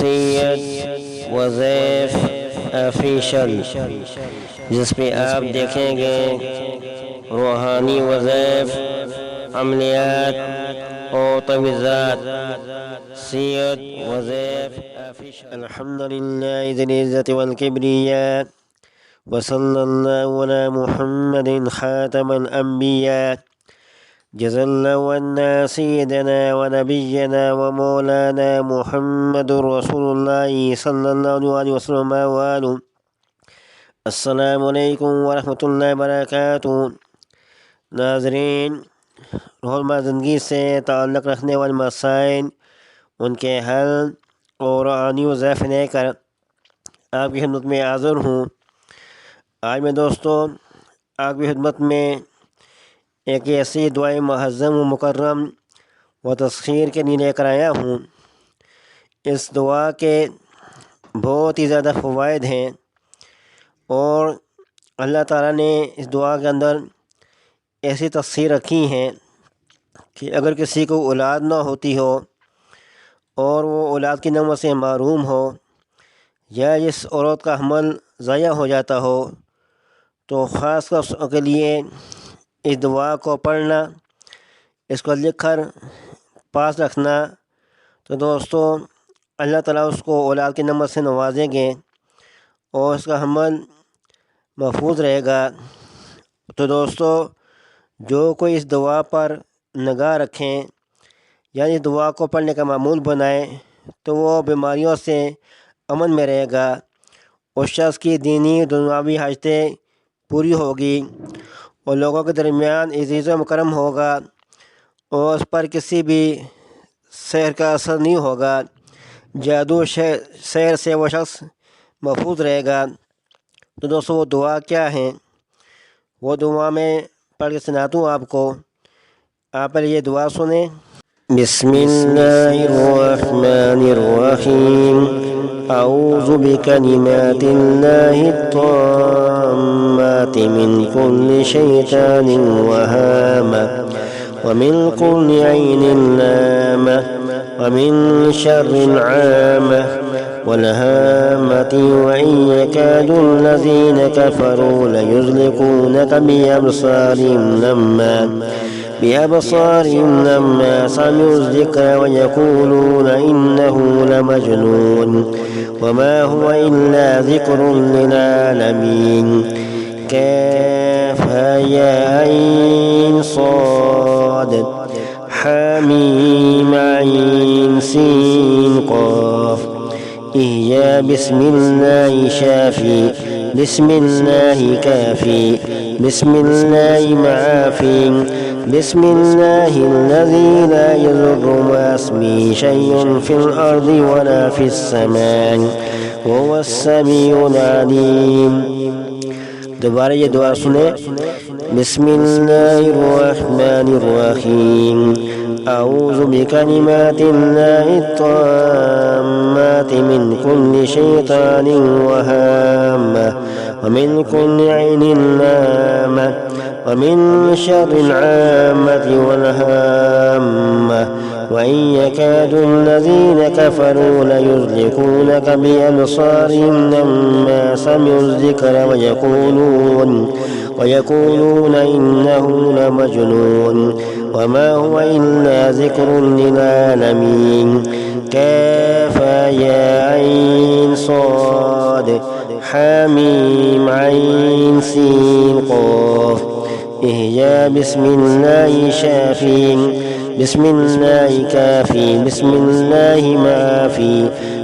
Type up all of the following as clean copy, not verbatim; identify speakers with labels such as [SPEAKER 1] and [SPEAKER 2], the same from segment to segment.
[SPEAKER 1] سید وظیف official, جس پہ آپ دیکھیں گے روحانی وظائف، عملیات اور تجویزات. سید وظیف آفیشل. الحمد للہ ذی العزت والکبریاء، وصلی اللہ علی محمد خاتم الانبیاء. جزا اللہ عنا سیدنا ونبینا ومولانا محمد رسول اللہ صلی اللہ علیہ وسلم وآلہ. السلام علیکم ورحمۃ اللہ وبرکاتہ. ناظرین، روزمرہ زندگی سے تعلق رکھنے والے مسائل، ان کے حل اور روحانی وظائف لے کر آپ کی خدمت میں حاضر ہوں. آج میں دوستوں آپ کی خدمت میں ایک ایسی دعائے معظم و مکرم و تسخیر کے لیے لے کر آیا ہوں. اس دعا کے بہت ہی زیادہ فوائد ہیں، اور اللہ تعالیٰ نے اس دعا کے اندر ایسی تفسیر رکھی ہیں کہ اگر کسی کو اولاد نہ ہوتی ہو اور وہ اولاد کی نعمت سے محروم ہو، یا جس عورت کا حمل ضائع ہو جاتا ہو، تو خاص طور اس کے لیے اس دعا کو پڑھنا، اس کو لکھ کر پاس رکھنا، تو دوستو اللہ تعالیٰ اس کو اولاد کی نعمت سے نوازیں گے اور اس کا حمل محفوظ رہے گا. تو دوستو جو کوئی اس دعا پر نگاہ رکھیں، یعنی اس دعا کو پڑھنے کا معمول بنائے، تو وہ بیماریوں سے امن میں رہے گا. اس شخص کی دینی دنیاوی حاجتیں پوری ہوگی، اور لوگوں کے درمیان عزیز و مکرم ہوگا، اور اس پر کسی بھی سحر کا اثر نہیں ہوگا. جادو سحر سے وہ شخص محفوظ رہے گا. تو دوستو وہ دعا کیا ہیں؟ وہ دعا میں پڑھ کے سناتا ہوں آپ کو. آپ پہلے یہ دعا سنیں. بسم اللہ الرحمن الرحیم. اعوذ بکلمات اللہ التامات من کل شیطان وہامہ ومن کل عین لامہ ومن شر العامہ والهامة وإن يكاد الذين كفروا ليزلقونك بأبصارهم لما سمعوا الذكر ويقولون إنه لمجنون وما هو إلا ذكر للعالمين. كافها يا عين صاد حميم عين سين قاف. إيا بسم الله شافي، بسم الله كافي، بسم الله معافي، بسم الله الذي لا يضر مع اسمه شيء في الأرض ولا في السماء وهو السميع العليم. دوبارہ یہ دعا سنیں. بسم اللہ الرحمن الرحیم. اعوذ بکلمات اللہ التامات من کل شیطان وہامہ ومن کل عین لامہ ومن شر العامة والهامة وإن يكاد الذين كفروا ليزلقونك بأبصارهم لما سمعوا الذكر ويقولون إنه لمجنون وما هو إلا ذكر للعالمين. كافها يا عين صاد حميم عين سين قاف. إهيا بسم الله شافي، بسم الله كافي، بسم الله معافي،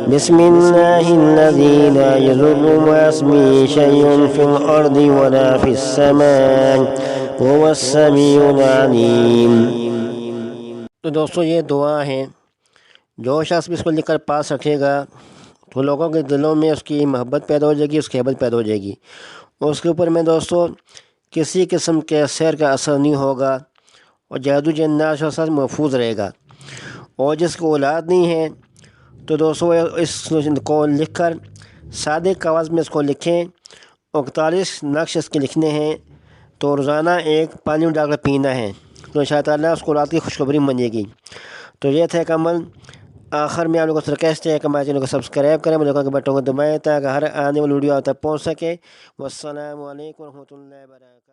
[SPEAKER 1] بسم الله الذي لا يضر مع اسمه شيء في الأرض ولا في السماء وهو السميع العليم. تو دوستو یہ دعا ہے، جو شخص بھی اس کو لکھ کر پاس رکھے گا تو لوگوں کے دلوں میں اس کی محبت پیدا ہو جائے گی، اس کی ہیبت پیدا ہو جائے گی، اور اس کے اوپر میں دوستو کسی قسم کے سحر کا اثر نہیں ہوگا، اور جادو جنات سے محفوظ رہے گا. اور جس کو اولاد نہیں ہے تو دوستو اس کو لکھ کر سادے کاغذ میں اس کو لکھیں. 41 نقش اس کے لکھنے ہیں، تو روزانہ ایک پانی میں ڈال کر پینا ہے، تو انشاء اللہ اس کو رات کی خوشخبری بنے گی. تو یہ تھا ایک عمل. آخر میں آپ لوگوں کو ریکویسٹ ہے کہ ہمارے چینل کو سبسکرائب کریں، مجھے کے بٹن کو دبائیں تاکہ ہر آنے والی ویڈیو آپ تک پہنچ سکے۔ والسلام علیکم ورحمۃ اللہ وبرکاتہ۔